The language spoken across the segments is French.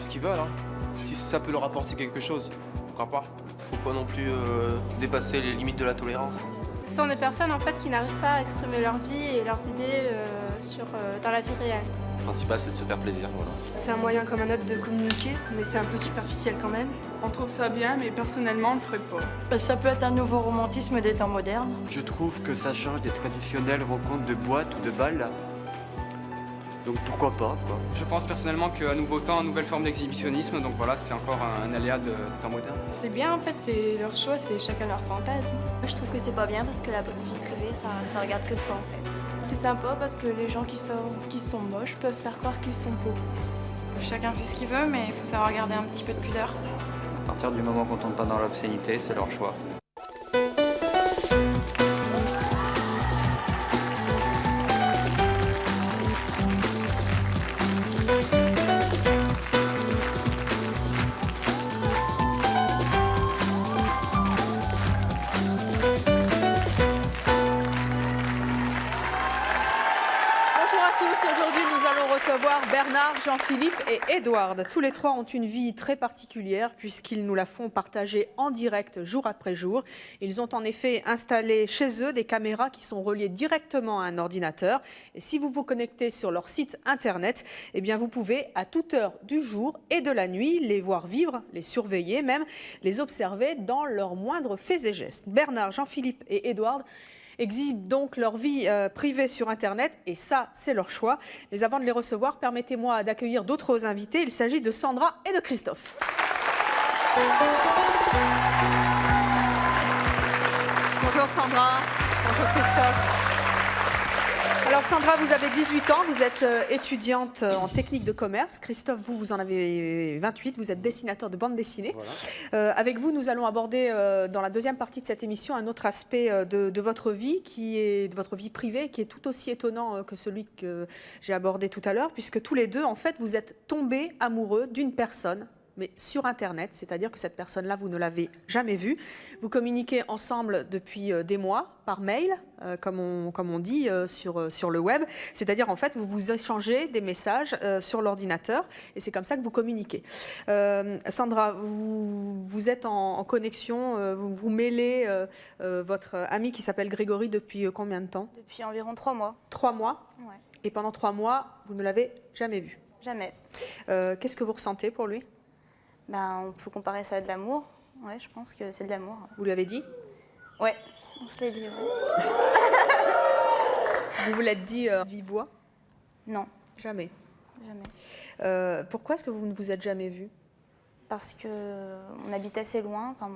ce qu'ils veulent, hein. Si ça peut leur apporter quelque chose, pourquoi pas. Faut pas non plus dépasser les limites de la tolérance. Ce sont des personnes en fait qui n'arrivent pas à exprimer leur vie et leurs idées dans la vie réelle. Le principal, c'est de se faire plaisir, voilà. C'est un moyen comme un autre de communiquer, mais c'est un peu superficiel quand même. On trouve ça bien, mais personnellement, on le ferait pas. Ça peut être un nouveau romantisme des temps modernes. Je trouve que ça change des traditionnelles rencontres de boîte ou de bal. Donc pourquoi pas, quoi. Je pense personnellement qu'un nouveau temps, une nouvelle forme d'exhibitionnisme, donc voilà, c'est encore un aléa des temps modernes. C'est bien, en fait, c'est leur choix, c'est chacun leur fantasme. Je trouve que c'est pas bien parce que la vie privée, ça regarde que soi, en fait. C'est sympa parce que les gens qui sont moches peuvent faire croire qu'ils sont beaux. Chacun fait ce qu'il veut, mais il faut savoir garder un petit peu de pudeur. À partir du moment qu'on tombe pas dans l'obscénité, c'est leur choix. Aujourd'hui, nous allons recevoir Bernard, Jean-Philippe et Édouard. Tous les trois ont une vie très particulière puisqu'ils nous la font partager en direct jour après jour. Ils ont en effet installé chez eux des caméras qui sont reliées directement à un ordinateur. Et si vous vous connectez sur leur site internet, eh bien vous pouvez à toute heure du jour et de la nuit les voir vivre, les surveiller, même les observer dans leurs moindres faits et gestes. Bernard, Jean-Philippe et Édouard exhibent donc leur vie privée sur Internet et ça, c'est leur choix. Mais avant de les recevoir, permettez-moi d'accueillir d'autres invités. Il s'agit de Sandra et de Christophe. Bonjour Sandra, bonjour Christophe. Alors Sandra, vous avez 18 ans, vous êtes étudiante en technique de commerce. Christophe, vous en avez 28, vous êtes dessinateur de bande dessinée. Voilà. Avec vous, nous allons aborder dans la deuxième partie de cette émission un autre aspect de votre vie, de votre vie privée, qui est tout aussi étonnant que celui que j'ai abordé tout à l'heure, puisque tous les deux, en fait, vous êtes tombés amoureux d'une personne, mais sur Internet, c'est-à-dire que cette personne-là, vous ne l'avez jamais vue. Vous communiquez ensemble depuis des mois, par mail, comme on dit sur le web. C'est-à-dire, en fait, vous vous échangez des messages sur l'ordinateur et c'est comme ça que vous communiquez. Sandra, vous êtes en connexion, vous mêlez votre ami qui s'appelle Grégory depuis combien de temps? Depuis environ 3 mois. 3 mois? Ouais. Et pendant 3 mois, vous ne l'avez jamais vu? Jamais. Qu'est-ce que vous ressentez pour lui? On peut comparer ça à de l'amour. Ouais, je pense que c'est de l'amour. Vous lui avez dit? Ouais, on se l'est dit. Ouais. Vous l'êtes dit vive voix? Non. Jamais? Jamais. Pourquoi est-ce que vous ne vous êtes jamais vus? Parce qu'on habite assez loin. Enfin,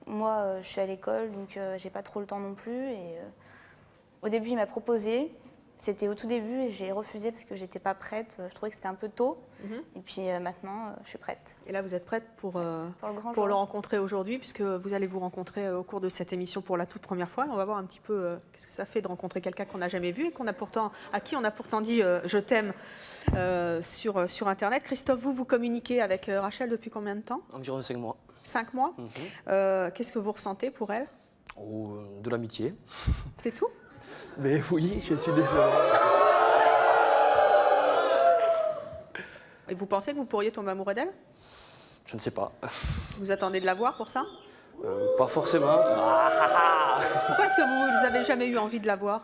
moi, je suis à l'école, donc j'ai pas trop le temps non plus. Et au début, il m'a proposé. C'était au tout début et j'ai refusé parce que j'étais pas prête. Je trouvais que c'était un peu tôt. Et puis maintenant, je suis prête. Et là, vous êtes prête pour le rencontrer aujourd'hui, puisque vous allez vous rencontrer au cours de cette émission pour la toute première fois. On va voir un petit peu qu'est-ce que ça fait de rencontrer quelqu'un qu'on n'a jamais vu et à qui on a pourtant dit je t'aime sur Internet. Christophe, vous communiquez avec Rachel depuis combien de temps? Environ 5 mois. 5 mois. Qu'est-ce que vous ressentez pour elle? De l'amitié. C'est tout? Mais oui, je suis désolé. Et vous pensez que vous pourriez tomber amoureux d'elle? Je ne sais pas. Vous attendez de la voir pour ça? Pas forcément. Pourquoi est-ce que vous n'avez jamais eu envie de la voir?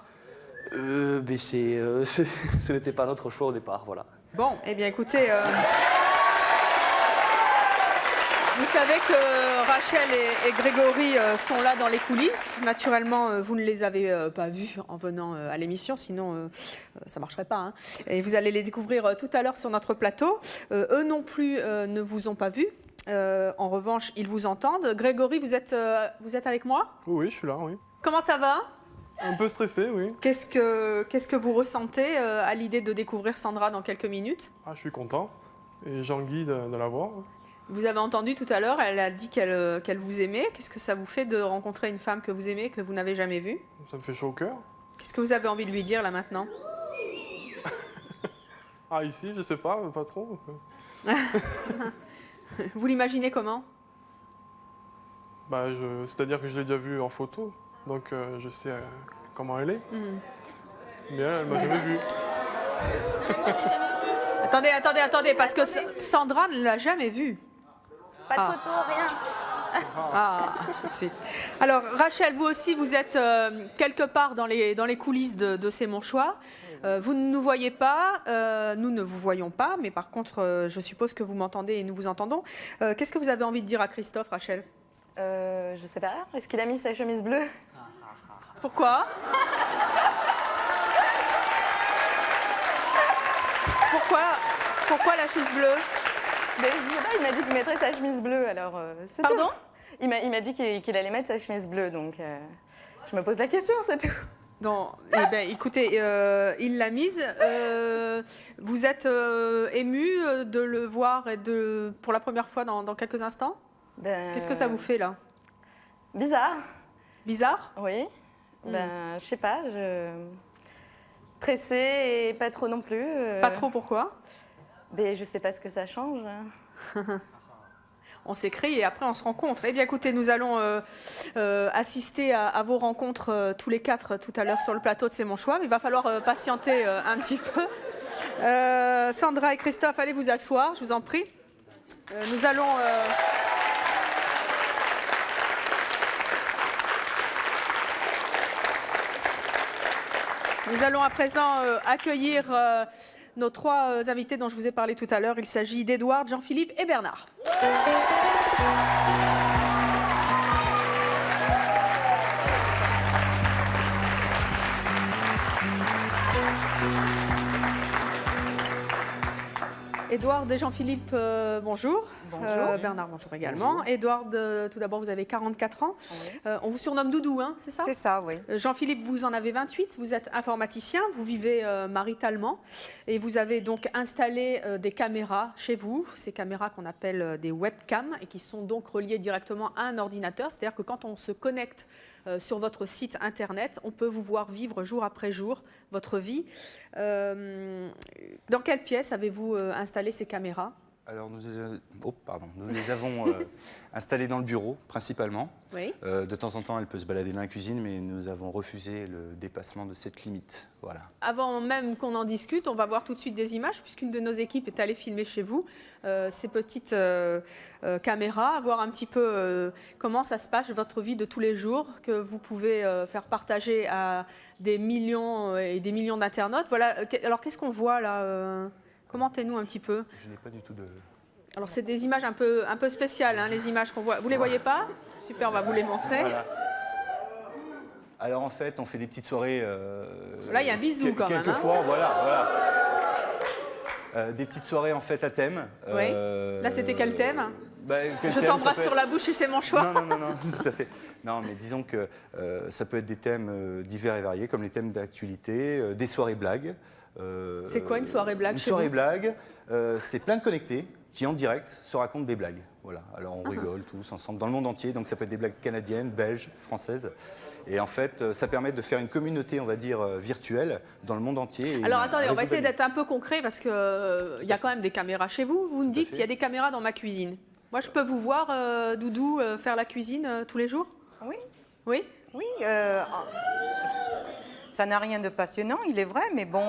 Mais ce n'était pas notre choix au départ, voilà. Bon, eh bien écoutez... Vous savez que Rachel et Grégory sont là dans les coulisses. Naturellement, vous ne les avez pas vus en venant à l'émission, sinon ça ne marcherait pas. Hein. Et vous allez les découvrir tout à l'heure sur notre plateau. Eux non plus ne vous ont pas vus. En revanche, ils vous entendent. Grégory, vous êtes avec moi? Oui, je suis là, oui. Comment ça va? Un peu stressé, oui. Qu'est-ce que vous ressentez à l'idée de découvrir Sandra dans quelques minutes? Je suis content et j'ai envie de la voir. Vous avez entendu tout à l'heure, elle a dit qu'elle vous aimait. Qu'est-ce que ça vous fait de rencontrer une femme que vous aimez, que vous n'avez jamais vue? Ça me fait chaud au cœur. Qu'est-ce que vous avez envie de lui dire là maintenant? Ici, je sais pas trop. Vous l'imaginez comment? C'est-à-dire que je l'ai déjà vue en photo, donc je sais comment elle est. Mais elle m'a jamais vue. Non, mais moi, je l'ai jamais vue. Attendez, parce que Sandra ne l'a jamais vu. Pas de photo, rien. Ah, tout de suite. Alors, Rachel, vous aussi, vous êtes quelque part dans les coulisses de C'est mon choix. Vous ne nous voyez pas, nous ne vous voyons pas, mais par contre, je suppose que vous m'entendez et nous vous entendons. Qu'est-ce que vous avez envie de dire à Christophe, Rachel? Je sais pas. Est-ce qu'il a mis sa chemise bleue? Pourquoi? Pourquoi la chemise bleue? Mais je sais pas, il m'a dit qu'il mettrait sa chemise bleue, alors c'est tout. Pardon? Il m'a dit qu'il allait mettre sa chemise bleue, donc je me pose la question, c'est tout. Non, eh ben, écoutez, il l'a mise. Vous êtes ému de le voir pour la première fois dans quelques instants? Qu'est-ce que ça vous fait là? Bizarre. Bizarre? Oui. Je sais pas, pressée et pas trop non plus. Pas trop, pourquoi? Je sais pas ce que ça change. On s'écrit et après on se rencontre. Eh bien écoutez, nous allons assister à vos rencontres tous les quatre tout à l'heure sur le plateau de C'est mon choix. Mais il va falloir patienter un petit peu. Sandra et Christophe, allez vous asseoir, je vous en prie. Nous allons... Nous allons à présent accueillir nos trois invités dont je vous ai parlé tout à l'heure. Il s'agit d'Edouard, Jean-Philippe et Bernard. Edouard et Jean-Philippe, bonjour. Bonjour. Bernard, bonjour également. Bonjour. Edouard, tout d'abord, vous avez 44 ans. Oui. On vous surnomme Doudou, hein, c'est ça? C'est ça, oui. Jean-Philippe, vous en avez 28. Vous êtes informaticien, vous vivez maritalement et vous avez donc installé des caméras chez vous. Ces caméras qu'on appelle des webcams et qui sont donc reliées directement à un ordinateur. C'est-à-dire que quand on se connecte sur votre site internet, on peut vous voir vivre jour après jour votre vie. Dans quelle pièce avez-vous installé ces caméras? Alors nous les avons installées dans le bureau principalement. Oui. De temps en temps, elle peut se balader dans la cuisine, mais nous avons refusé le dépassement de cette limite. Voilà. Avant même qu'on en discute, on va voir tout de suite des images, puisqu'une de nos équipes est allée filmer chez vous ces petites caméras, voir un petit peu comment ça se passe, votre vie de tous les jours, que vous pouvez faire partager à des millions et des millions d'internautes. Voilà. Alors qu'est-ce qu'on voit là Commentez-nous un petit peu. Je n'ai pas du tout de... Alors c'est des images un peu spéciales, hein, les images qu'on voit. Vous les voyez pas? Super, on va vous les montrer. Voilà. Alors en fait, on fait des petites soirées... Là, il y a un bisou quand même. Quelquefois, hein. Voilà. Des petites soirées en fait à thème. Oui. Là, c'était quel thème? Je t'embrasse sur la bouche et c'est mon choix. Non, tout à fait. Non, mais disons que ça peut être des thèmes divers et variés, comme les thèmes d'actualité, des soirées blagues. C'est quoi une soirée blague? Une soirée blague, c'est plein de connectés qui en direct se racontent des blagues. Voilà. Alors on rigole tous ensemble dans le monde entier, donc ça peut être des blagues canadiennes, belges, françaises. Et en fait, ça permet de faire une communauté, on va dire, virtuelle dans le monde entier. Alors attendez, on va essayer d'être un peu concret parce qu'il y a quand même des caméras chez vous. Vous me dites qu'il y a des caméras dans ma cuisine. Moi, je peux vous voir, Doudou, faire la cuisine tous les jours? Oui. Oui? Oui. Ça n'a rien de passionnant, il est vrai, mais bon,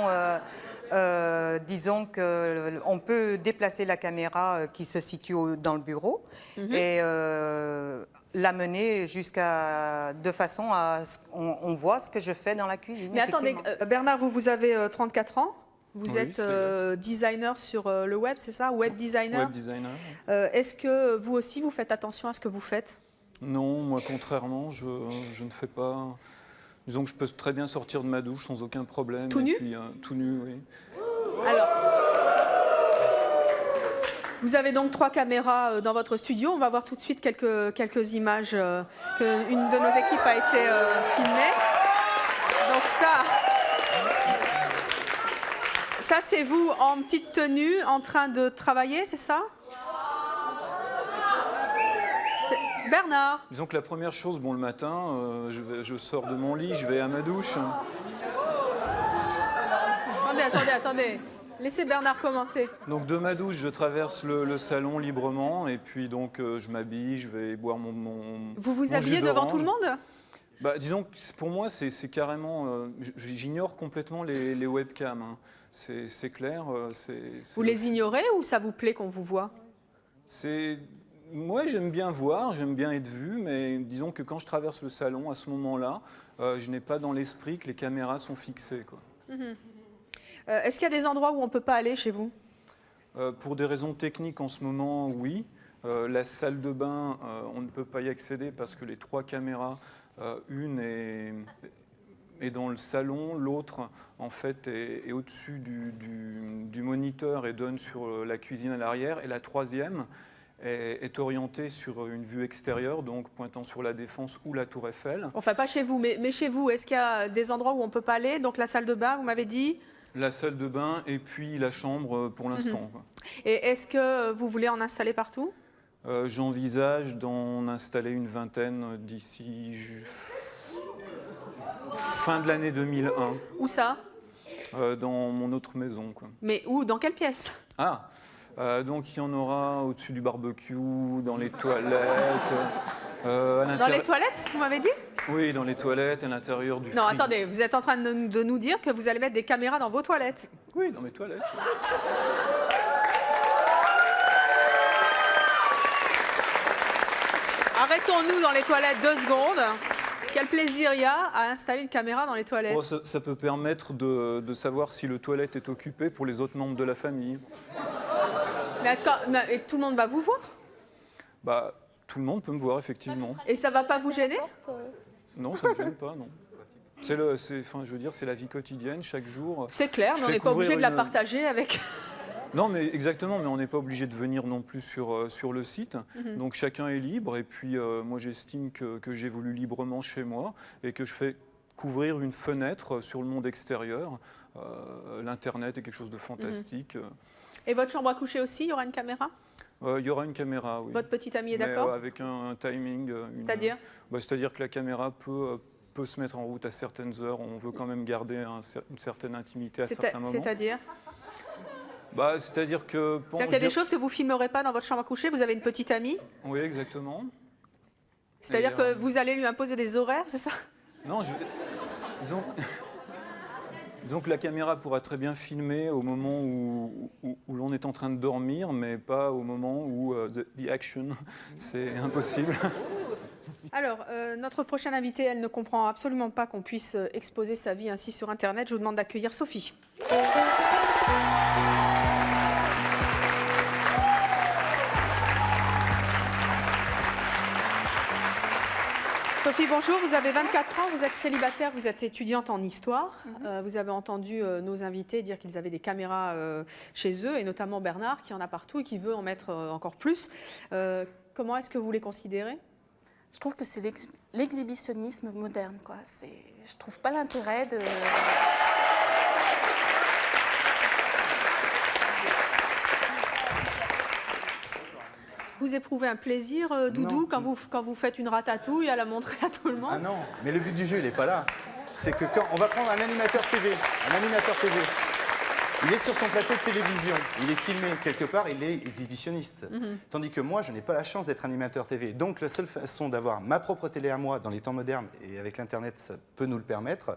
disons qu'on peut déplacer la caméra qui se situe dans le bureau et l'amener de façon à ce qu'on voit ce que je fais dans la cuisine. Mais attendez, Bernard, vous avez 34 ans. Vous êtes designer sur le web, c'est ça? Web designer. Web designer. Est-ce que vous aussi, vous faites attention à ce que vous faites? Non, moi, contrairement, je ne fais pas... Disons que je peux très bien sortir de ma douche sans aucun problème. Tout nu? Puis, tout nu, oui. Alors, vous avez donc 3 caméras dans votre studio. On va voir tout de suite quelques images qu'une de nos équipes a été filmée. Donc ça c'est vous en petite tenue, en train de travailler, c'est ça? Bernard. Disons que la première chose, le matin, je sors de mon lit, je vais à ma douche. Attendez. Laissez Bernard commenter. Donc de ma douche, je traverse le salon librement et puis donc je m'habille, je vais boire mon Vous vous habillez devant tout le monde? Bah, disons que pour moi, c'est carrément... J'ignore complètement les webcams. Hein. C'est clair. Vous les ignorez ou ça vous plaît qu'on vous voit? Moi, j'aime bien voir, j'aime bien être vu, mais disons que quand je traverse le salon, à ce moment-là, je n'ai pas dans l'esprit que les caméras sont fixées, quoi. Est-ce qu'il y a des endroits où on ne peut pas aller chez vous? Pour des raisons techniques, en ce moment, oui. La salle de bain, on ne peut pas y accéder parce que les 3 caméras, une est dans le salon, l'autre, en fait, est au-dessus du moniteur et donne sur la cuisine à l'arrière, et la 3e est orientée sur une vue extérieure, donc pointant sur la Défense ou la Tour Eiffel. Enfin, pas chez vous, mais chez vous, est-ce qu'il y a des endroits où on ne peut pas aller? Donc la salle de bain, vous m'avez dit? La salle de bain et puis la chambre pour l'instant. Et est-ce que vous voulez en installer partout? J'envisage d'en installer une vingtaine d'ici fin de l'année 2001. Où ça? Dans mon autre maison, quoi. Mais où? Dans quelle pièce? Donc il y en aura au-dessus du barbecue, dans les toilettes. Dans les toilettes, vous m'avez dit? Oui, dans les toilettes, à l'intérieur du Non, frigo. attendez, vous êtes en train de nous dire que vous allez mettre des caméras dans vos toilettes? Oui, dans mes toilettes. Arrêtons-nous dans les toilettes 2 secondes. Quel plaisir il y a à installer une caméra dans les toilettes? Oh, ça peut permettre de savoir si le toilette est occupé pour les autres membres de la famille. Mais tout le monde va vous voir? Bah, tout le monde peut me voir, effectivement. Et ça va pas vous gêner? Non, ça ne me gêne pas, non. Je veux dire, c'est la vie quotidienne, chaque jour. C'est clair, mais on n'est pas obligé de la partager avec... Non, mais exactement, mais on n'est pas obligé de venir non plus sur le site. Donc chacun est libre, et puis moi j'estime que j'évolue librement chez moi et que je fais couvrir une fenêtre sur le monde extérieur. L'Internet est quelque chose de fantastique. Et votre chambre à coucher aussi, il y aura une caméra? Il y aura une caméra, oui. Votre petit ami est d'accord? Avec un timing. C'est-à-dire? C'est-à-dire que la caméra peut se mettre en route à certaines heures. On veut quand même garder une certaine intimité à certains moments. C'est-à-dire? C'est-à-dire que... C'est-à-dire qu'il y a des choses que vous ne filmerez pas dans votre chambre à coucher? Vous avez une petite amie? Oui, exactement. C'est-à-dire que vous allez lui imposer des horaires, c'est ça? Non, disons que la caméra pourra très bien filmer au moment où l'on est en train de dormir, mais pas au moment où the action, c'est impossible. Alors, notre prochaine invitée, elle ne comprend absolument pas qu'on puisse exposer sa vie ainsi sur Internet. Je vous demande d'accueillir Sophie. Sophie, bonjour, vous avez 24 ans, vous êtes célibataire, vous êtes étudiante en histoire. Vous avez entendu nos invités dire qu'ils avaient des caméras chez eux, et notamment Bernard qui en a partout et qui veut en mettre encore plus. Comment est-ce que vous les considérez? Je trouve que c'est l'exhibitionnisme moderne, quoi. Je trouve pas l'intérêt de... Vous éprouvez un plaisir, Doudou, quand vous faites une ratatouille à la montrer à tout le monde? Ah non, mais le but du jeu, il n'est pas là. C'est que quand on va prendre un animateur TV, il est sur son plateau de télévision, il est filmé quelque part, il est exhibitionniste. Tandis que moi, je n'ai pas la chance d'être animateur TV. Donc la seule façon d'avoir ma propre télé à moi dans les temps modernes, et avec l'Internet, ça peut nous le permettre,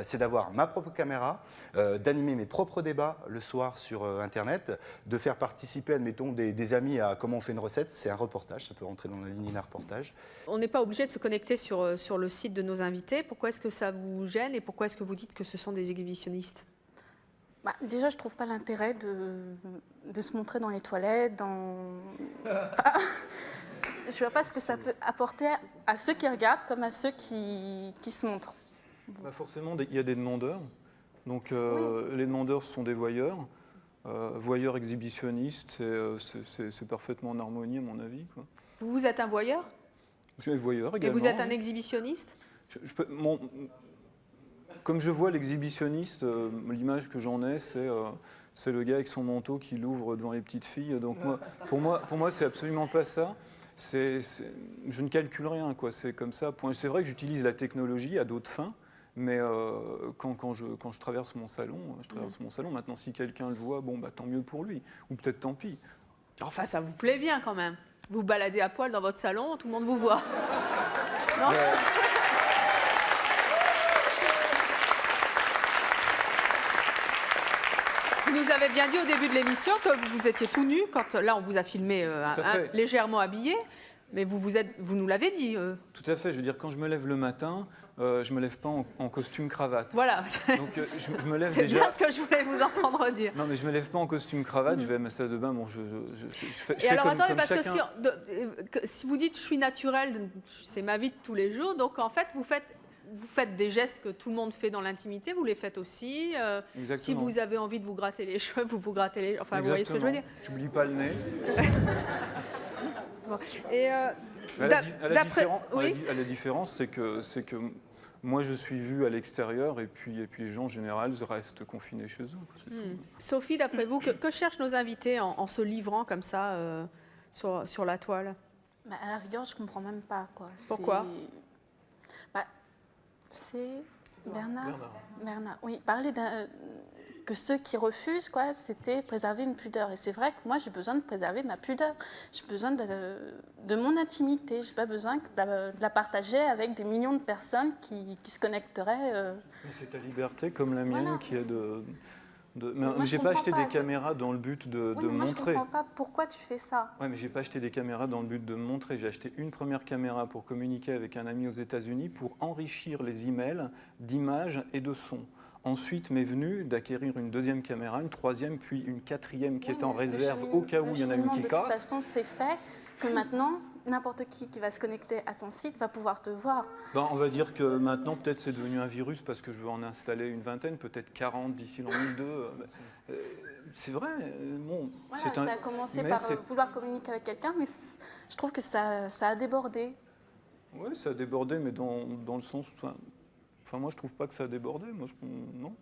c'est d'avoir ma propre caméra, d'animer mes propres débats le soir sur Internet, de faire participer, admettons, des amis à comment on fait une recette. C'est un reportage, ça peut rentrer dans la ligne d'un reportage. On n'est pas obligé de se connecter sur le site de nos invités. Pourquoi est-ce que ça vous gêne et pourquoi est-ce que vous dites que ce sont des exhibitionnistes? Déjà, je trouve pas l'intérêt de se montrer dans les toilettes, je vois pas ce que ça peut apporter à ceux qui regardent comme à ceux qui se montrent. Forcément, il y a des demandeurs. Donc les demandeurs sont des voyeurs. Voyeurs exhibitionnistes, c'est parfaitement en harmonie à mon avis, quoi. Vous êtes un voyeur? Je suis voyeur également. Et vous êtes un exhibitionniste? Comme je vois l'exhibitionniste, l'image que j'en ai, c'est le gars avec son manteau qui l'ouvre devant les petites filles. Donc pour moi, c'est absolument pas ça. Je ne calcule rien, quoi. C'est comme ça. C'est vrai que j'utilise la technologie à d'autres fins, mais quand je traverse mon salon, Maintenant, si quelqu'un le voit, bon, tant mieux pour lui, ou peut-être tant pis. Enfin, ça vous plaît bien quand même. Vous baladez à poil dans votre salon, tout le monde vous voit. Non? Vous nous avez bien dit au début de l'émission que vous étiez tout nu, quand là on vous a filmé légèrement habillé, mais vous nous l'avez dit. Tout à fait, je veux dire, quand je me lève le matin, je me lève pas en costume cravate. Voilà. Donc je me lève C'est déjà... bien ce que je voulais vous entendre dire. Non, mais je me lève pas en costume cravate, je vais à ma salle de bain, bon, je fais, Et alors comme, attendez, parce chacun. que si vous dites je suis naturelle, c'est ma vie de tous les jours, donc en fait vous faites des gestes que tout le monde fait dans l'intimité, vous les faites aussi. Si vous avez envie de vous gratter les cheveux, vous vous grattez les cheveux. Enfin, vous voyez ce que je veux dire. J'oublie pas le nez. Bon. Et la différence, c'est que moi, je suis vu à l'extérieur et puis les gens, en général, restent confinés chez eux. Sophie, d'après vous, que cherchent nos invités en se livrant comme ça sur la toile? À la rigueur, je comprends même pas. Quoi. Pourquoi? C'est Bernard. Oui, parler que ceux qui refusent, quoi, c'était préserver une pudeur. Et c'est vrai que moi, j'ai besoin de préserver ma pudeur. J'ai besoin de mon intimité. J'ai pas besoin de la partager avec des millions de personnes qui se connecteraient. Mais c'est ta liberté, comme la mienne, qui est de... Mais j'ai pas acheté des caméras dans le but de montrer. Je comprends pas pourquoi tu fais ça. Oui, mais j'ai pas acheté des caméras dans le but de me montrer. J'ai acheté une première caméra pour communiquer avec un ami aux États-Unis pour enrichir les emails d'images et de sons. Ensuite m'est venu d'acquérir une deuxième caméra, une troisième, puis une quatrième qui est en réserve au cas où il y en a une qui casse. De toute façon, c'est fait que maintenant, n'importe qui va se connecter à ton site va pouvoir te voir. On va dire que maintenant, peut-être c'est devenu un virus parce que je veux en installer une vingtaine, peut-être 40 d'ici l'an 1002. C'est vrai. Bon, voilà, ça a commencé par vouloir communiquer avec quelqu'un, mais je trouve que ça a débordé. Oui, ça a débordé, mais dans le sens... Enfin, moi, je trouve pas que ça a débordé. Moi, non.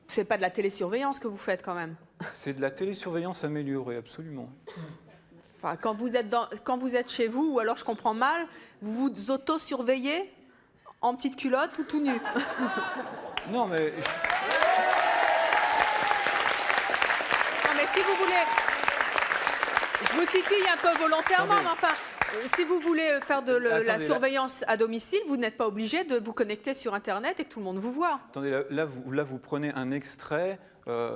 C'est pas de la télésurveillance que vous faites quand même. C'est de la télésurveillance améliorée, absolument. Enfin, quand vous êtes chez vous, ou alors je comprends mal, vous vous auto-surveillez en petite culotte ou tout nu. Non, mais... Non, mais si vous voulez... Je vous titille un peu volontairement, mais enfin... Si vous voulez faire de la surveillance à domicile, vous n'êtes pas obligé de vous connecter sur Internet et que tout le monde vous voit. Attendez, là vous prenez un extrait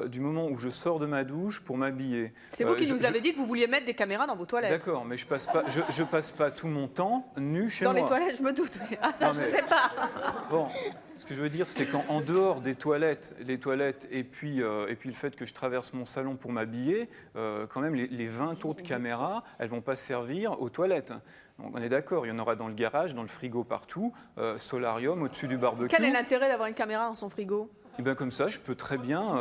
du moment où je sors de ma douche pour m'habiller. C'est vous qui nous avez dit que vous vouliez mettre des caméras dans vos toilettes. D'accord, mais je passe pas tout mon temps nu chez moi. Dans les toilettes, je me doute. Ah ça, je ne sais pas. Bon, ce que je veux dire, c'est qu'en dehors des toilettes, les toilettes et puis le fait que je traverse mon salon pour m'habiller, quand même, les 20 autres caméras, elles ne vont pas servir aux toilettes. Donc on est d'accord, il y en aura dans le garage, dans le frigo, partout, solarium, au-dessus du barbecue. Quel est l'intérêt d'avoir une caméra dans son frigo? Et bien comme ça, je peux très bien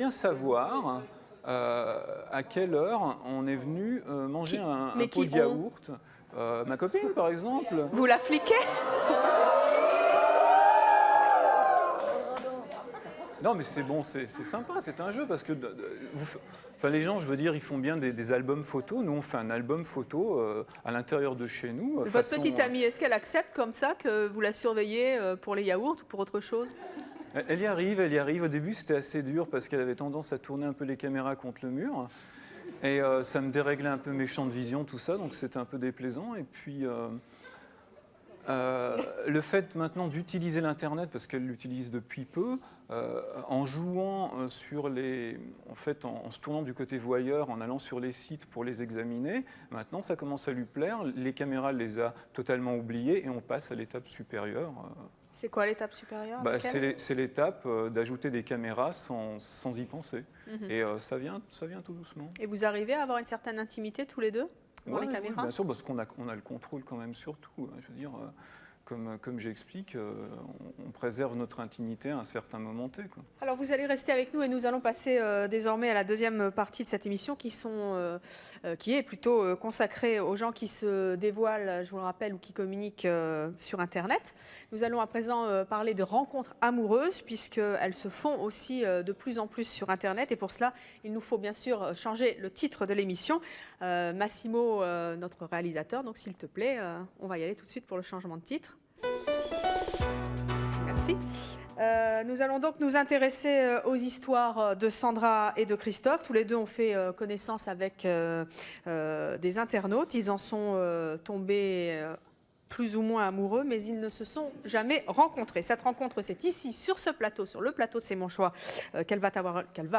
savoir à quelle heure on est venu manger un pot de yaourt. Ma copine, par exemple. Vous la fliquez? Non, mais c'est bon, c'est sympa, c'est un jeu, parce que les gens, je veux dire, ils font bien des albums photos. Nous, on fait un album photo à l'intérieur de chez nous. Votre petite amie, est-ce qu'elle accepte comme ça que vous la surveillez pour les yaourts ou pour autre chose? Elle y arrive. Au début, c'était assez dur parce qu'elle avait tendance à tourner un peu les caméras contre le mur. Et ça me déréglait un peu mes champs de vision, tout ça, donc c'était un peu déplaisant. Et puis, le fait maintenant d'utiliser l'Internet, parce qu'elle l'utilise depuis peu, en jouant sur en se tournant du côté voyeur, en allant sur les sites pour les examiner, maintenant ça commence à lui plaire. Les caméras les a totalement oubliées et on passe à l'étape supérieure. C'est quoi l'étape supérieure? C'est l'étape d'ajouter des caméras sans y penser. Et ça vient tout doucement. Et vous arrivez à avoir une certaine intimité tous les deux dans les caméras? Oui, bien sûr, parce qu'on a le contrôle quand même sur tout. Je veux dire, comme j'explique, on préserve notre intimité à un certain moment T. Quoi. Alors vous allez rester avec nous et nous allons passer désormais à la deuxième partie de cette émission qui est plutôt consacrée aux gens qui se dévoilent, je vous le rappelle, ou qui communiquent sur Internet. Nous allons à présent parler de rencontres amoureuses puisqu'elles se font aussi de plus en plus sur Internet et pour cela, il nous faut bien sûr changer le titre de l'émission. Massimo, notre réalisateur, donc s'il te plaît, on va y aller tout de suite pour le changement de titre. Merci. Nous allons donc nous intéresser aux histoires de Sandra et de Christophe. Tous les deux ont fait connaissance avec des internautes. Ils en sont tombés plus ou moins amoureux, mais ils ne se sont jamais rencontrés. Cette rencontre, c'est ici, sur ce plateau, sur le plateau de C'est mon choix, qu'elle va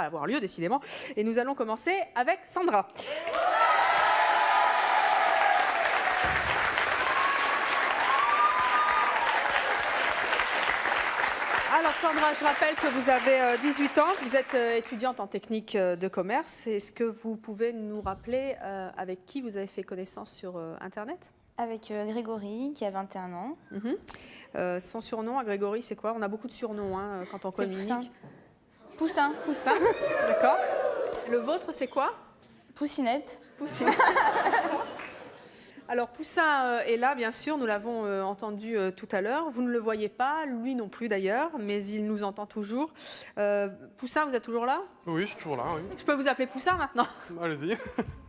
avoir lieu, décidément. Et nous allons commencer avec Sandra. Alors Sandra, je rappelle que vous avez 18 ans, que vous êtes étudiante en technique de commerce. Est-ce que vous pouvez nous rappeler avec qui vous avez fait connaissance sur Internet ? Avec Grégory, qui a 21 ans. Son surnom à Grégory, c'est quoi? On a beaucoup de surnoms hein, quand on communique. Poussin. Poussin. Poussin, d'accord. Le vôtre, c'est quoi? Poussinette. Poussinette. Alors Poussin est là, bien sûr, nous l'avons entendu tout à l'heure. Vous ne le voyez pas, lui non plus d'ailleurs, mais il nous entend toujours. Poussin, vous êtes toujours là? Oui, je suis toujours là, oui. Je peux vous appeler Poussin maintenant? Allez-y.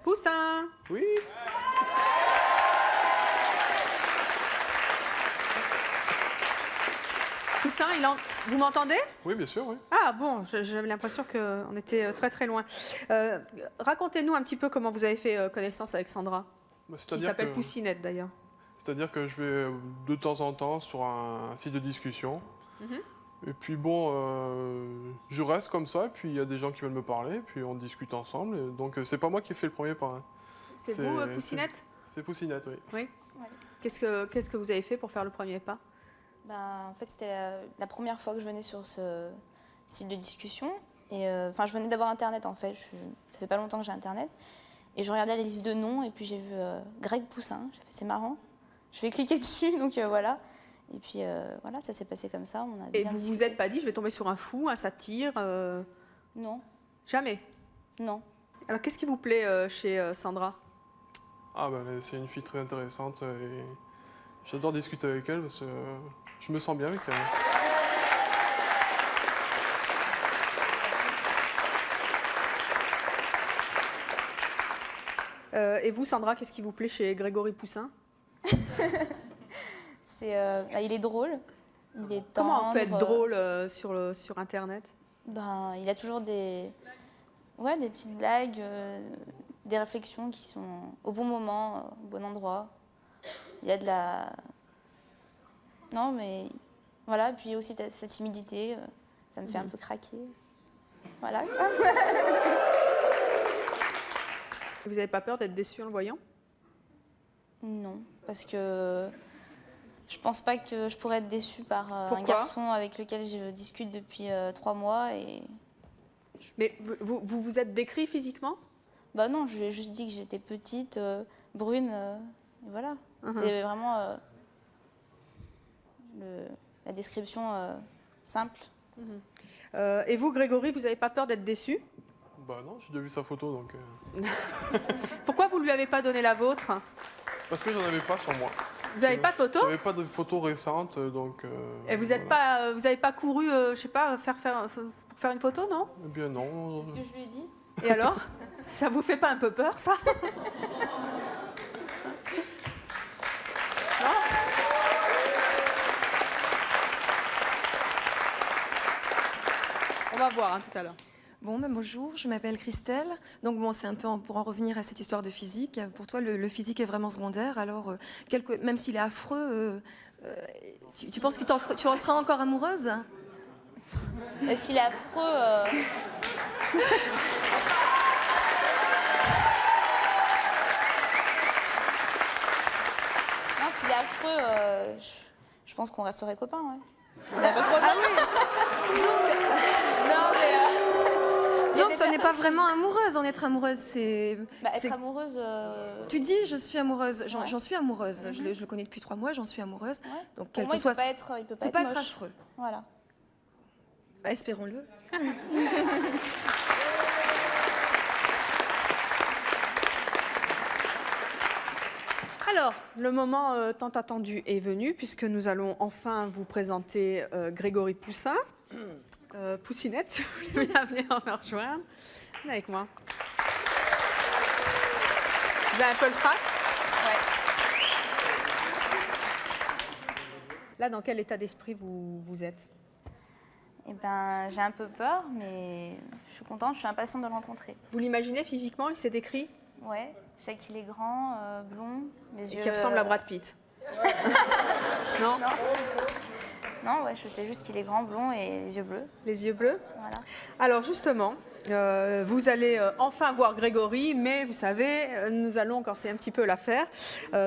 Poussin. Oui. Poussin, vous m'entendez? Oui, bien sûr, oui. Ah bon, j'avais l'impression qu'on était très très loin. Racontez-nous un petit peu comment vous avez fait connaissance avec Sandra, qui s'appelle Poussinette d'ailleurs. C'est-à-dire que je vais de temps en temps sur un site de discussion. Et puis bon, je reste comme ça, et puis il y a des gens qui veulent me parler, puis on discute ensemble. Et donc c'est pas moi qui ai fait le premier pas. Hein. C'est vous, Poussinette? C'est Poussinette, oui. Oui. Ouais. Qu'est-ce que vous avez fait pour faire le premier pas? En fait, c'était la première fois que je venais sur ce site de discussion. Et enfin, je venais d'avoir Internet, en fait. Ça fait pas longtemps que j'ai Internet. Et je regardais la liste de noms, et puis j'ai vu Greg Poussin. J'ai fait, c'est marrant. Je vais cliquer dessus, donc voilà. Et puis voilà, ça s'est passé comme ça. On a et vous vous êtes pas dit, je vais tomber sur un fou, un satire Non. Jamais? Non. Alors, qu'est-ce qui vous plaît chez Sandra? Ah ben, c'est une fille très intéressante, et j'adore discuter avec elle, parce que je me sens bien avec elle. Et vous, Sandra, qu'est-ce qui vous plaît chez Grégory Poussin? Il est drôle, il est tendre. Comment on peut être drôle sur Internet? Il a toujours des petites blagues, des réflexions qui sont au bon moment, au bon endroit. Il y a de la... Non, mais voilà, puis aussi sa timidité, ça me fait un peu craquer. Voilà. Vous n'avez pas peur d'être déçue en le voyant? Non, parce que je pense pas que je pourrais être déçue par un garçon avec lequel je discute depuis 3 mois. Mais vous êtes décrit physiquement? Bah non, je lui ai juste dit que j'étais petite, brune, voilà. C'est vraiment la description simple. Et vous, Grégory, vous n'avez pas peur d'être déçu? Bah non, j'ai déjà vu sa photo, donc... Pourquoi vous ne lui avez pas donné la vôtre? Parce que j'en avais pas sur moi. Vous n'avez pas de photo? J'avais pas de photo récente, donc... Et vous n'avez pas couru, je sais pas, pour faire une photo, non? Eh bien non. C'est ce que je lui ai dit. Et alors? Ça vous fait pas un peu peur, ça? Non? On va voir tout à l'heure. Bon, bonjour, je m'appelle Christelle. Donc bon, c'est un peu pour en revenir à cette histoire de physique. Pour toi, le physique est vraiment secondaire. Alors, même s'il est affreux, tu penses que tu en seras encore amoureuse? Et s'il est affreux... Non, s'il est affreux, je pense qu'on resterait copains, ouais. Il n'y a pas de problème. Ah oui. Non, mais... Donc, tu n'es pas vraiment amoureuse. En être amoureuse, c'est... être amoureuse... Tu dis, je suis amoureuse. J'en suis amoureuse. Je le connais depuis 3 mois, j'en suis amoureuse. Ouais. Donc, pour moi, il ne peut pas être moche. affreux. Voilà. Bah, espérons-le. Alors, le moment tant attendu est venu, puisque nous allons enfin vous présenter Grégory Poussin. Poussinette, si vous voulez bien venir me rejoindre. Venez avec moi. Vous avez un peu le trac? Ouais. Là, dans quel état d'esprit vous êtes? Eh ben, j'ai un peu peur, mais je suis contente, je suis impatiente de le rencontrer. Vous l'imaginez physiquement? Il s'est décrit? Ouais, je sais qu'il est grand, blond, les yeux... Et qui ressemble à Brad Pitt. Non. Non, ouais, je sais juste qu'il est grand, blond et les yeux bleus. Les yeux bleus. Voilà. Alors justement, vous allez enfin voir Grégory, mais vous savez, nous allons corser un petit peu l'affaire.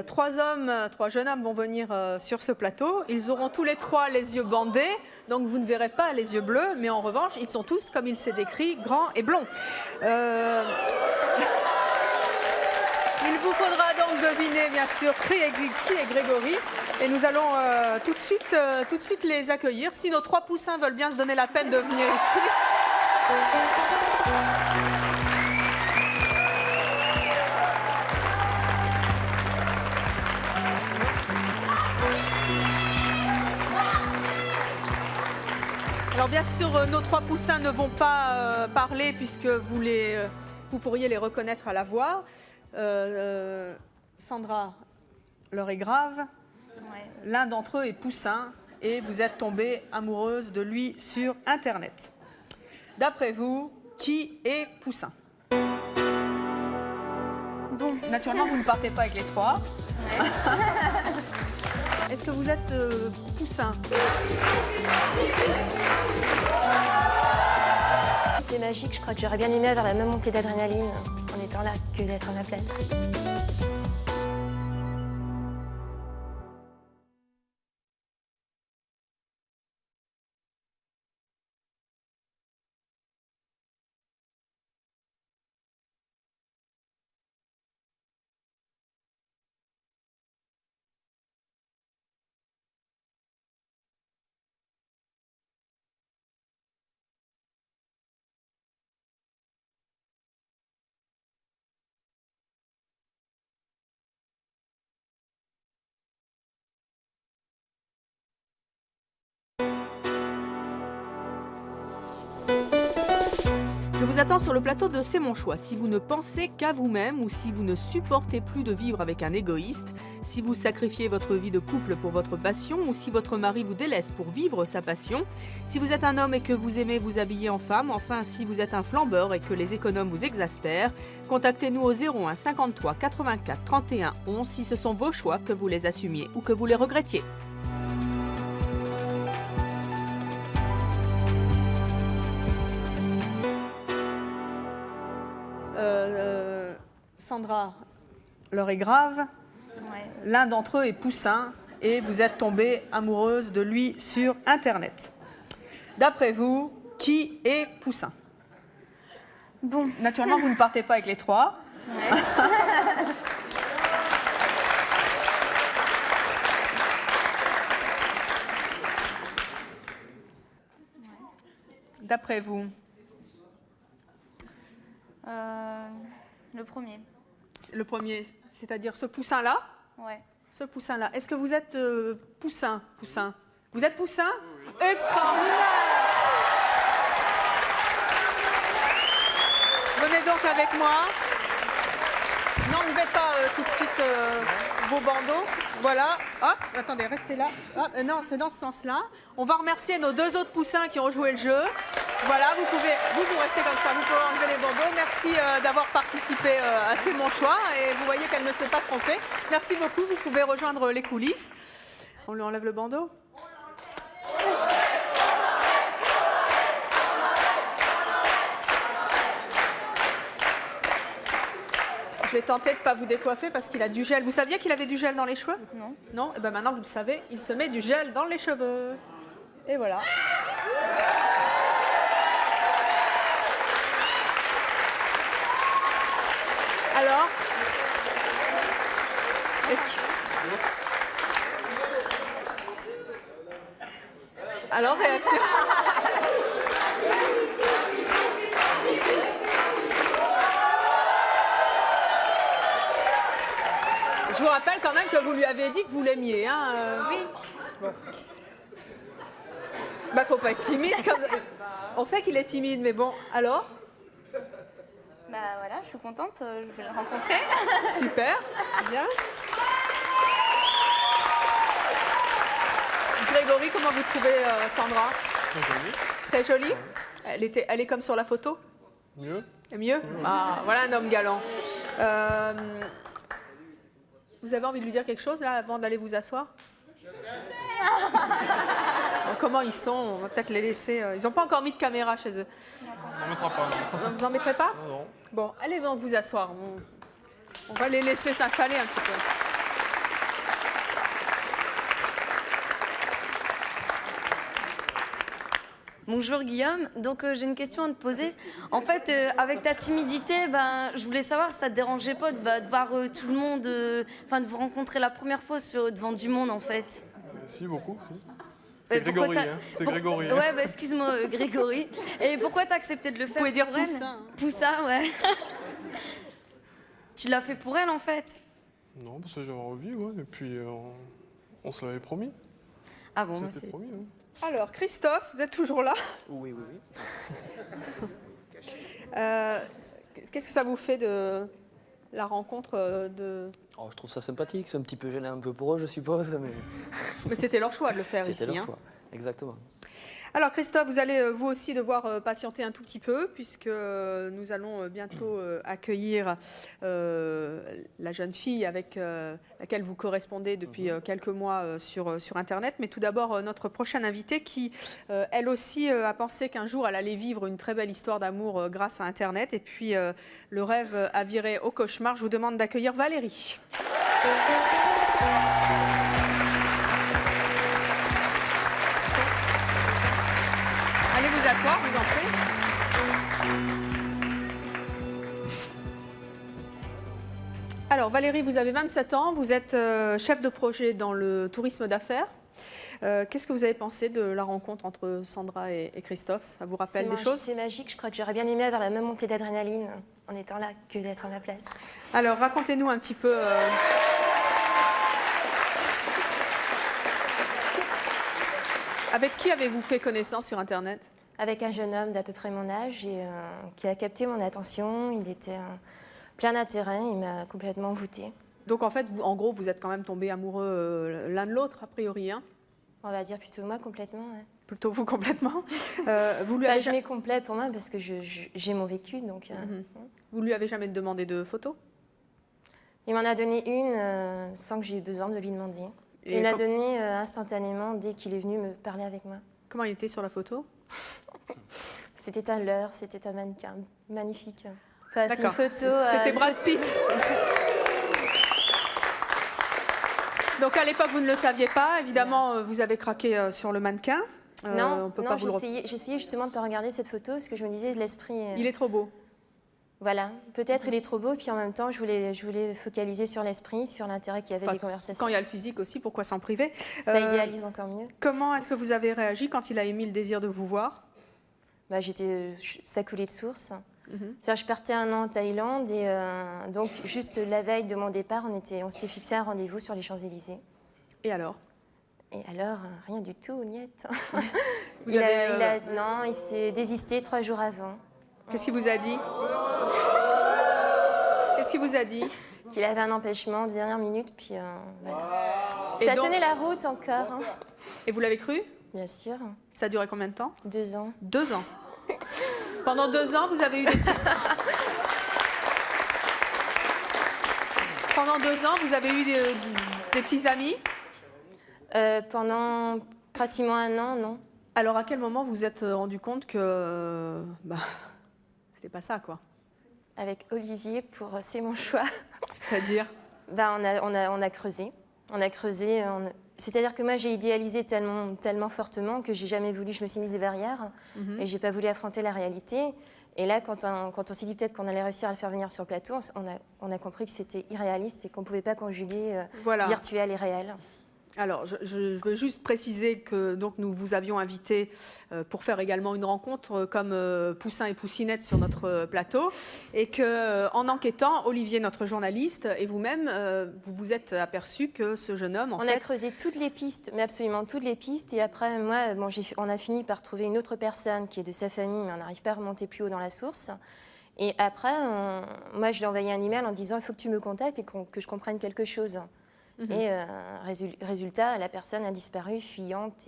Trois jeunes hommes vont venir sur ce plateau. Ils auront tous les trois les yeux bandés, donc vous ne verrez pas les yeux bleus, mais en revanche, ils sont tous, comme il s'est décrit, grands et blonds. Il vous faudra donc deviner, bien sûr, qui est Grégory. Et nous allons tout de suite les accueillir. Si nos trois poussins veulent bien se donner la peine de venir ici. Alors bien sûr, nos trois poussins ne vont pas parler puisque vous pourriez les reconnaître à la voix. Sandra, l'heure est grave. Ouais. L'un d'entre eux est Poussin et vous êtes tombée amoureuse de lui sur Internet. D'après vous, qui est Poussin? Bon. Naturellement, vous ne partez pas avec les trois. Ouais. Est-ce que vous êtes Poussin? C'était magique, je crois que j'aurais bien aimé avoir la même montée d'adrénaline en étant là que d'être à ma place. Je vous attends sur le plateau de C'est mon choix. Si vous ne pensez qu'à vous-même ou si vous ne supportez plus de vivre avec un égoïste, si vous sacrifiez votre vie de couple pour votre passion ou si votre mari vous délaisse pour vivre sa passion, si vous êtes un homme et que vous aimez vous habiller en femme, enfin si vous êtes un flambeur et que les économes vous exaspèrent, contactez-nous au 01 53 84 31 11 si ce sont vos choix, que vous les assumiez ou que vous les regrettiez. Sandra, l'heure est grave. Ouais. L'un d'entre eux est Poussin et vous êtes tombée amoureuse de lui sur Internet. D'après vous, qui est Poussin? Bon. Naturellement, vous ne partez pas avec les trois. Ouais. D'après vous? Le premier. Le premier, c'est-à-dire ce Poussin-là? Ouais. Ce Poussin-là. Est-ce que vous êtes Poussin? Vous êtes Poussin? Extraordinaire! Venez donc avec moi. N'enlevez pas tout de suite vos bandeaux. Voilà. Hop, attendez, restez là. Hop, non, c'est dans ce sens-là. On va remercier nos deux autres poussins qui ont joué le jeu. Voilà, vous restez comme ça, vous pouvez enlever les bandeaux. Merci d'avoir participé à C'est mon choix. Et vous voyez qu'elle ne s'est pas trompée. Merci beaucoup, vous pouvez rejoindre les coulisses. On lui enlève le bandeau. Je vais tenter de ne pas vous décoiffer parce qu'il a du gel. Vous saviez qu'il avait du gel dans les cheveux? Non. Non? Et bien maintenant vous le savez, il se met du gel dans les cheveux. Et voilà. Alors, alors, réaction. Je vous rappelle quand même que vous lui avez dit que vous l'aimiez, hein Oui. Bon. Bah, faut pas être timide. On sait qu'il est timide, mais bon, alors? Bah voilà, je suis contente, je vais le rencontrer. Super, bien. Grégory, comment vous trouvez Sandra? Très jolie. Très jolie? Elle est comme sur la photo? Mieux. Mieux? Ah, voilà un homme galant. Vous avez envie de lui dire quelque chose là avant d'aller vous asseoir? Comment ils sont? On va peut-être les laisser. Ils n'ont pas encore mis de caméra chez eux. On n'en mettra pas. Non, vous n'en mettrez pas? Non, non. Bon, allez donc vous asseoir. On va les laisser s'installer un petit peu. Bonjour Guillaume, donc j'ai une question à te poser. En fait, avec ta timidité, je voulais savoir si ça te dérangeait pas de voir tout le monde, de vous rencontrer la première fois devant du monde en fait. Si, beaucoup. Si. C'est Grégory, hein. C'est Grégory. Ouais, excuse-moi Grégory. Et pourquoi t'as accepté de le faire? Vous pouvez dire pour elle? Poussin. Poussin, ouais. Tu l'as fait pour elle en fait? Non, parce que j'avais envie, ouais. Et puis on se l'avait promis. Ah bon, c'était promis. Hein. Alors, Christophe, vous êtes toujours là? Oui, oui, oui. Qu'est-ce que ça vous fait de la rencontre de... Oh, je trouve ça sympathique, c'est un petit peu gêné un peu pour eux, je suppose. Mais c'était leur choix de le faire ici. C'était leur choix, exactement. Alors Christophe, vous allez vous aussi devoir patienter un tout petit peu puisque nous allons bientôt accueillir la jeune fille avec laquelle vous correspondez depuis quelques mois sur Internet. Mais tout d'abord, notre prochaine invitée qui, elle aussi, a pensé qu'un jour, elle allait vivre une très belle histoire d'amour grâce à Internet. Et puis, le rêve a viré au cauchemar. Je vous demande d'accueillir Valérie. Allez vous asseoir, je vous en prie. Alors Valérie, vous avez 27 ans, vous êtes chef de projet dans le tourisme d'affaires. Qu'est-ce que vous avez pensé de la rencontre entre Sandra et Christophe? Ça vous rappelle des choses? C'est magique, je crois que j'aurais bien aimé avoir la même montée d'adrénaline en étant là que d'être à ma place. Alors racontez-nous un petit peu... Avec qui avez-vous fait connaissance sur Internet? Avec un jeune homme d'à peu près mon âge et, qui a capté mon attention. Il était plein d'intérêt, il m'a complètement envoûtée. Donc en fait, en gros, vous êtes quand même tombés amoureux l'un de l'autre, a priori, hein? On va dire plutôt moi complètement, ouais. Plutôt vous complètement. Vous lui Pas avez jamais complet pour moi parce que j'ai mon vécu. Donc, Vous lui avez jamais demandé de photos? Il m'en a donné une sans que j'ai eu besoin de lui demander. Et il m'a donné instantanément dès qu'il est venu me parler avec moi. Comment il était sur la photo? C'était un leurre, c'était un mannequin magnifique. Enfin, c'est une D'accord, photo. c'était Brad Pitt. Donc à l'époque, vous ne le saviez pas. Évidemment, vous avez craqué sur le mannequin. Non, pas vous j'essayais justement de ne pas regarder cette photo parce que je me disais l'esprit... Il est trop beau. Voilà, peut-être il est trop beau, puis en même temps, je voulais focaliser sur l'esprit, sur l'intérêt qu'il y avait des conversations. Quand il y a le physique aussi, pourquoi s'en priver? Ça idéalise encore mieux. Comment est-ce que vous avez réagi quand il a émis le désir de vous voir? Ça coulait de source. C'est-à-dire, je partais un an en Thaïlande et donc juste la veille de mon départ, on s'était fixé un rendez-vous sur les Champs-Élysées. Et alors? Et alors, rien du tout, niette. Non, il s'est désisté 3 jours avant. Qu'est-ce qu'il vous a dit? Qu'est-ce qu'il vous a dit? Qu'il avait un empêchement de dernière minute, puis voilà. Et ça donc... tenait la route encore. Hein. Et vous l'avez cru? Bien sûr. Ça a duré combien de temps? 2 ans. 2 ans. Pendant 2 ans, vous avez eu des petits... Pendant 2 ans, vous avez eu des petits amis? Pendant pratiquement 1 an, non. Alors, à quel moment vous vous êtes rendu compte que... c'était pas ça, quoi? Avec Olivier, c'est mon choix. C'est-à-dire? On a creusé. On a creusé. C'est-à-dire que moi, j'ai idéalisé tellement fortement que j'ai jamais voulu. Je me suis mise des barrières et j'ai pas voulu affronter la réalité. Et là, quand on s'est dit peut-être qu'on allait réussir à le faire venir sur le plateau, on a compris que c'était irréaliste et qu'on pouvait pas conjuguer virtuel et réel. Alors, je veux juste préciser que donc, nous vous avions invité pour faire également une rencontre comme Poussin et Poussinette sur notre plateau et qu'en enquêtant, Olivier, notre journaliste, et vous-même, vous vous êtes aperçu que ce jeune homme, on a creusé toutes les pistes, mais absolument toutes les pistes. Et après, moi, on a fini par trouver une autre personne qui est de sa famille, mais on n'arrive pas à remonter plus haut dans la source. Et après, moi, je lui ai envoyé un email en disant « il faut que tu me contactes et que je comprenne quelque chose ». Et résultat, la personne a disparu, fuyante.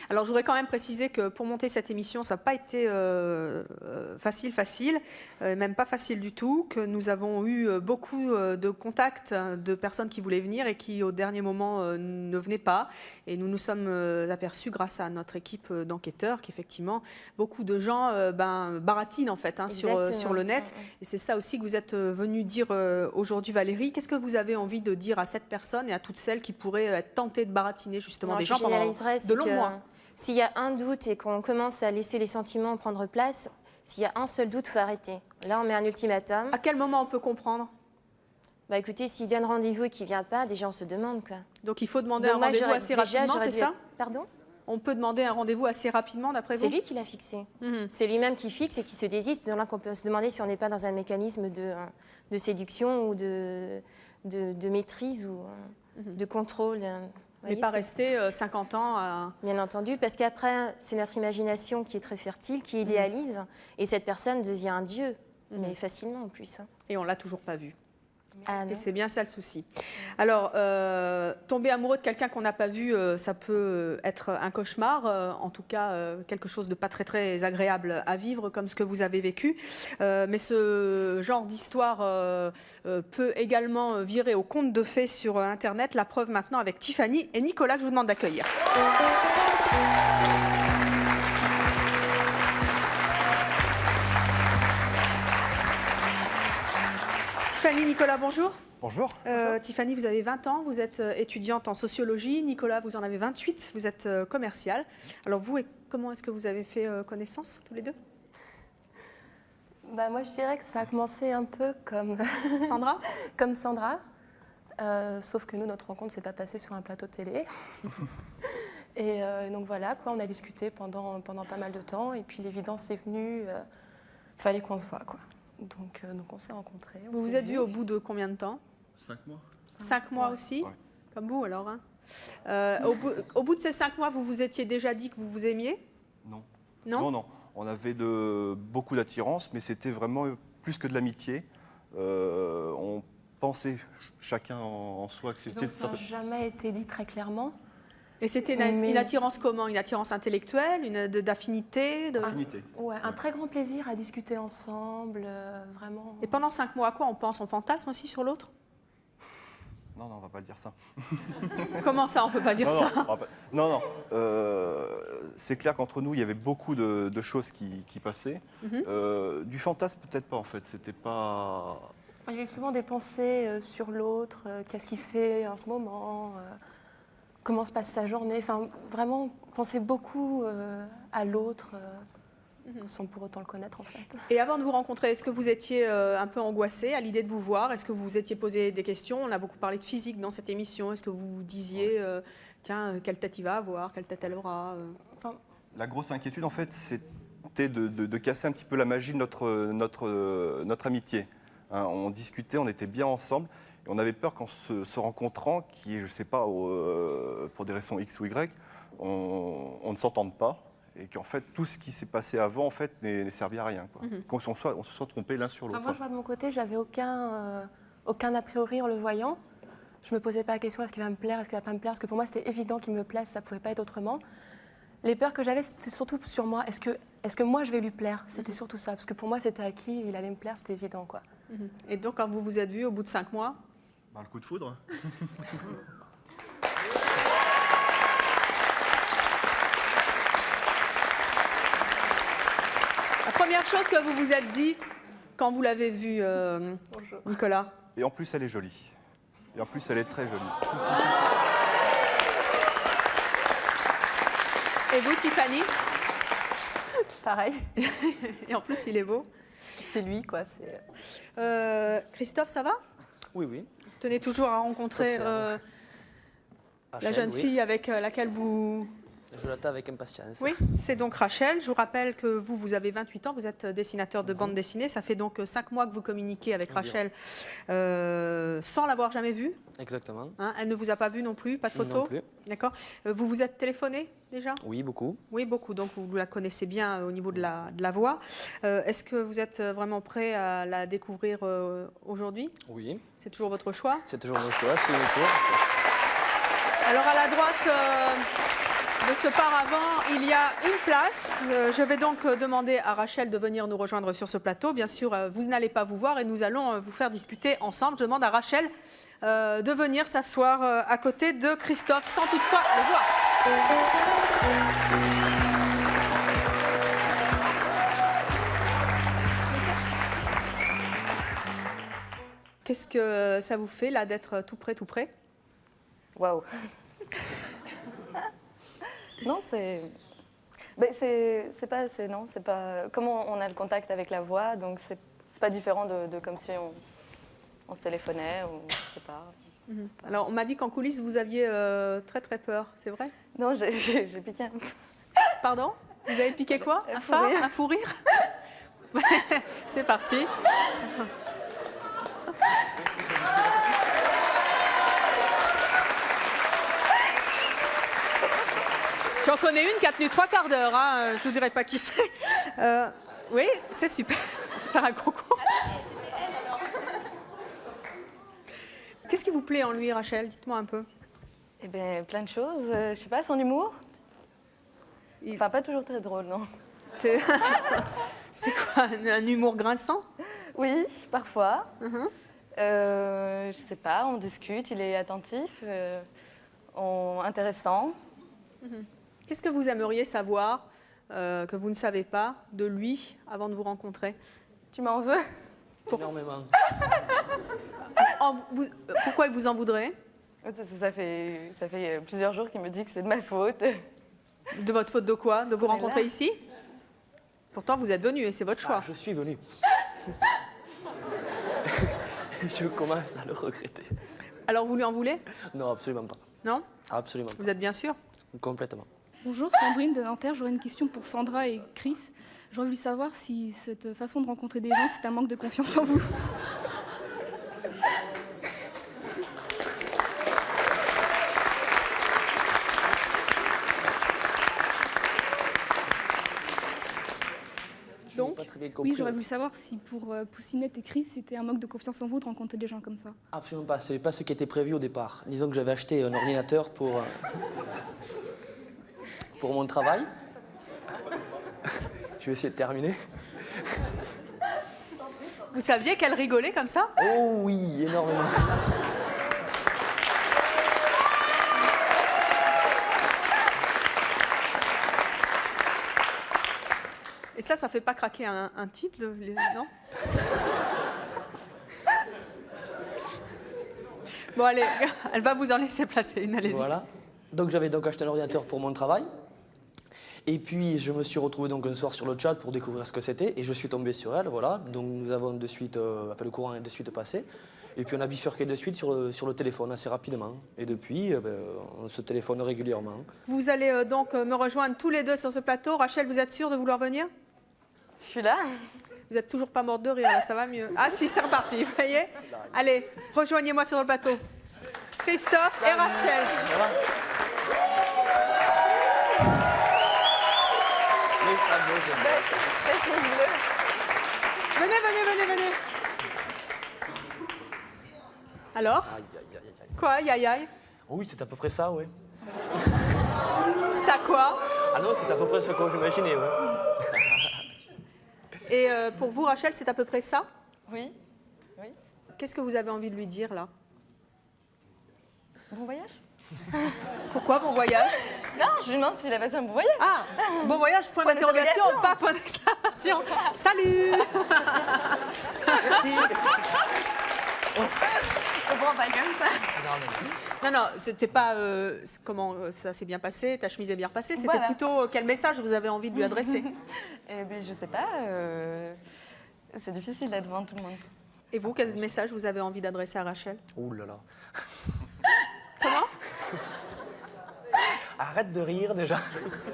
Alors, je voudrais quand même préciser que pour monter cette émission, ça n'a pas été facile, même pas facile du tout, que nous avons eu beaucoup de contacts de personnes qui voulaient venir et qui, au dernier moment, ne venaient pas. Et nous nous sommes aperçus, grâce à notre équipe d'enquêteurs, qu'effectivement, beaucoup de gens baratinent en fait sur le net. Et c'est ça aussi que vous êtes venu dire aujourd'hui, Valérie. Qu'est-ce que vous avez envie de dire à cette personne et à toutes celles qui pourraient être tentées de baratiner justement des gens pendant de longs mois? S'il y a un doute et qu'on commence à laisser les sentiments prendre place, s'il y a un seul doute, il faut arrêter. Là, on met un ultimatum. À quel moment on peut comprendre? Bah écoutez, s'il donne rendez-vous et qu'il ne vient pas, déjà on se demande quoi. Donc il faut demander un rendez-vous assez rapidement, c'est ça? Pardon? On peut demander un rendez-vous assez rapidement, d'après vous? C'est lui qui l'a fixé. C'est lui-même qui fixe et qui se désiste. Donc là qu'on peut se demander si on n'est pas dans un mécanisme de séduction ou de maîtrise ou de contrôle. Mais pas rester 50 ans à... Bien entendu, parce qu'après, c'est notre imagination qui est très fertile, qui idéalise, et cette personne devient un dieu, mais facilement en plus. Et on ne l'a toujours pas vu. Ah, et c'est bien ça le souci. Alors, tomber amoureux de quelqu'un qu'on n'a pas vu, ça peut être un cauchemar, en tout cas quelque chose de pas très très agréable à vivre comme ce que vous avez vécu. Mais ce genre d'histoire peut également virer au conte de fées sur Internet. La preuve maintenant avec Tiffany et Nicolas que je vous demande d'accueillir. Tiffany, Nicolas, bonjour. Bonjour. Tiffany, vous avez 20 ans, vous êtes étudiante en sociologie. Nicolas, vous en avez 28, vous êtes commercial. Alors vous, comment est-ce que vous avez fait connaissance tous les deux? Moi, je dirais que ça a commencé un peu comme Sandra. Comme Sandra, sauf que nous, notre rencontre ne s'est pas passée sur un plateau télé. Et donc voilà, quoi, on a discuté pendant pas mal de temps, et puis l'évidence est venue, il fallait qu'on se voit, quoi. Donc on s'est rencontrés. Vous vous êtes vus au bout de combien de temps? 5 mois. 5 mois aussi, comme vous alors, hein. Au bout de ces 5 mois, vous vous étiez déjà dit que vous vous aimiez? Non. Non. Non. On avait beaucoup d'attirance, mais c'était vraiment plus que de l'amitié. On pensait chacun en soi que c'était... Donc ça n'a jamais été dit très clairement. Et c'était une attirance comment? Une attirance intellectuelle, d'affinité Affinité. Ouais, un très grand plaisir à discuter ensemble, vraiment. Et pendant 5 mois, à quoi on pense? On fantasme aussi sur l'autre? Non, on ne va pas dire ça. Comment ça, on ne peut pas dire ça? Non. C'est clair qu'entre nous, il y avait beaucoup de choses qui passaient. Du fantasme, peut-être pas, en fait. C'était pas... Enfin, il y avait souvent des pensées sur l'autre, qu'est-ce qu'il fait en ce moment, comment se passe sa journée. Enfin, vraiment, penser beaucoup à l'autre, sans pour autant le connaître, en fait. Et avant de vous rencontrer, est-ce que vous étiez un peu angoissée à l'idée de vous voir? Est-ce que vous vous étiez posé des questions? On a beaucoup parlé de physique dans cette émission. Est-ce que vous vous disiez, tiens, quelle tête il va avoir, quelle tête elle aura La grosse inquiétude, en fait, c'était de casser un petit peu la magie de notre amitié. Hein, on discutait, on était bien ensemble. Et on avait peur qu'en se rencontrant, qui est, je ne sais pas, pour des raisons X ou Y, on ne s'entende pas. Et qu'en fait, tout ce qui s'est passé avant, en fait, n'est servi à rien. Qu'on se soit trompé l'un sur l'autre. Moi, je vois de mon côté, j'avais aucun a priori en le voyant. Je ne me posais pas la question, est-ce qu'il va me plaire, est-ce qu'il ne va pas me plaire? Parce que pour moi, c'était évident qu'il me plaise, ça ne pouvait pas être autrement. Les peurs que j'avais, c'était surtout sur moi. Est-ce que moi, je vais lui plaire? C'était surtout ça. Parce que pour moi, c'était acquis, il allait me plaire, c'était évident, quoi. Et donc, quand vous vous êtes vus au bout de 5 mois? Le coup de foudre. La première chose que vous vous êtes dite quand vous l'avez vu, Nicolas? Et en plus, elle est jolie. Et en plus, elle est très jolie. Et vous, Tiffany? Pareil. Et en plus, il est beau. C'est lui, quoi. Christophe, ça va? Oui, oui. Vous tenez toujours à rencontrer la jeune fille avec laquelle vous Je l'attends avec impatience. Oui, c'est donc Rachel. Je vous rappelle que vous avez 28 ans, vous êtes dessinateur de bande dessinée. Ça fait donc 5 mois que vous communiquez avec Rachel sans l'avoir jamais vue. Exactement. Hein, elle ne vous a pas vu non plus, pas de photo? Non plus. D'accord. Vous vous êtes téléphoné déjà? Oui, beaucoup. Oui, beaucoup. Donc vous la connaissez bien au niveau de la voix. Est-ce que vous êtes vraiment prêt à la découvrir aujourd'hui? Oui. C'est toujours votre choix? C'est toujours mon choix, c'est mon tour. Alors à la droite de ce paravent, il y a une place. Je vais donc demander à Rachel de venir nous rejoindre sur ce plateau. Bien sûr, vous n'allez pas vous voir et nous allons vous faire discuter ensemble. Je demande à Rachel de venir s'asseoir à côté de Christophe, sans toutefois le voir. Qu'est-ce que ça vous fait là d'être tout près, tout près? Waouh. Non, c'est pas assez, non, c'est pas... Comment on a le contact avec la voix, donc c'est pas différent de comme si on se téléphonait ou je sais pas. Alors, on m'a dit qu'en coulisses, vous aviez très très peur, c'est vrai? Non, j'ai piqué un... Pardon? Vous avez piqué quoi? Un fou rire. Un fou rire? C'est parti. J'en connais une qui a tenu 3 quarts d'heure, hein. Je ne vous dirai pas qui c'est. Oui, c'est super. On va faire un concours. C'était elle alors. Qu'est-ce qui vous plaît en lui, Rachel? Dites-moi un peu. Eh bien, plein de choses. Je sais pas, son humour. Enfin, pas toujours très drôle, non. C'est quoi, un humour grinçant? Oui, parfois. Je sais pas, on discute, il est attentif, intéressant. Qu'est-ce que vous aimeriez savoir que vous ne savez pas de lui avant de vous rencontrer? Tu m'en veux? Énormément. Pourquoi il vous en voudrait? Ça fait plusieurs jours qu'il me dit que c'est de ma faute. De votre faute de quoi? De vous rencontrer ici? Pourtant, vous êtes venu et c'est votre choix. Je suis venu. Je commence à le regretter. Alors, vous lui en voulez? Non, absolument pas. Non? Absolument pas. Vous êtes bien sûr? Complètement. Bonjour, Sandrine de Nanterre. J'aurais une question pour Sandra et Chris. J'aurais voulu savoir si cette façon de rencontrer des gens, c'est un manque de confiance en vous. Donc, oui, j'aurais voulu savoir si pour Poussinette et Chris, c'était un manque de confiance en vous de rencontrer des gens comme ça. Absolument pas. Ce n'est pas ce qui était prévu au départ. Disons que j'avais acheté un ordinateur pour mon travail. Je vais essayer de terminer. Vous saviez qu'elle rigolait comme ça? Oh oui, énormément. Et ça fait pas craquer un type, non? Bon, allez, elle va vous en laisser placer une, allez-y. Voilà. Donc j'avais donc acheté un ordinateur pour mon travail. Et puis je me suis retrouvé donc un soir sur le chat pour découvrir ce que c'était. Et je suis tombé sur elle, voilà. Donc nous avons de suite, le courant est de suite passé. Et puis on a bifurqué de suite sur le téléphone assez rapidement. Et depuis, on se téléphone régulièrement. Vous allez donc me rejoindre tous les deux sur ce plateau. Rachel, vous êtes sûre de vouloir venir? Je suis là. Vous n'êtes toujours pas morte de rire, là, ça va mieux. Ah si, c'est reparti, vous voyez? Allez, rejoignez-moi sur le plateau. Christophe et Rachel. Venez. Alors? Quoi, aïe, aïe, aïe? Oui, c'est à peu près ça, oui. Ça quoi? Ah non, c'est à peu près ce que j'imaginais, oui. Et pour vous, Rachel, c'est à peu près ça? Oui. Qu'est-ce que vous avez envie de lui dire, là? Bon voyage? Pourquoi bon voyage? Non, je lui demande s'il a passé un bon voyage. Ah, bon voyage, point d'interrogation, pas point d'exclamation. Salut. Merci. Je comprends pas comme ça. Non, c'était pas comment ça s'est bien passé, ta chemise est bien passée, c'était plutôt quel message vous avez envie de lui adresser? Eh bien, je sais pas, c'est difficile d'être devant tout le monde. Et vous, quel message vous avez envie d'adresser à Rachel? Ouh là là. Comment? Arrête de rire déjà.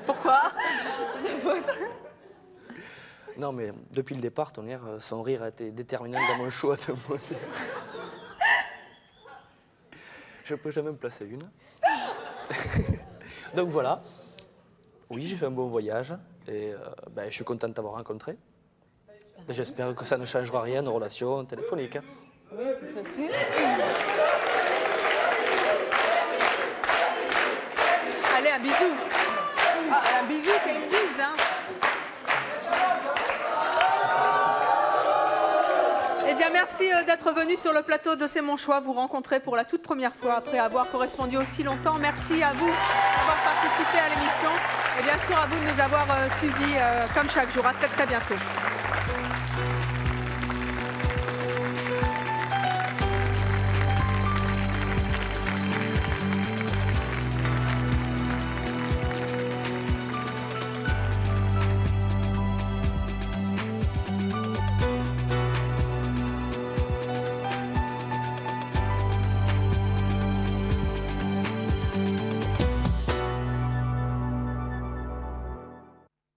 Pourquoi? Non, mais depuis le départ, Tonnerre, son rire a été déterminant dans mon choix de mot. Je peux jamais me placer une. Donc voilà. Oui, j'ai fait un bon voyage et je suis content de t'avoir rencontré. J'espère que ça ne changera rien nos relations téléphoniques. Oui, ce serait très... Allez, un bisou. Ah, un bisou, c'est une bise, hein. Eh bien, merci d'être venu sur le plateau de C'est mon choix, vous rencontrer pour la toute première fois après avoir correspondu aussi longtemps. Merci à vous d'avoir participé à l'émission et bien sûr à vous de nous avoir suivis comme chaque jour. À très très bientôt.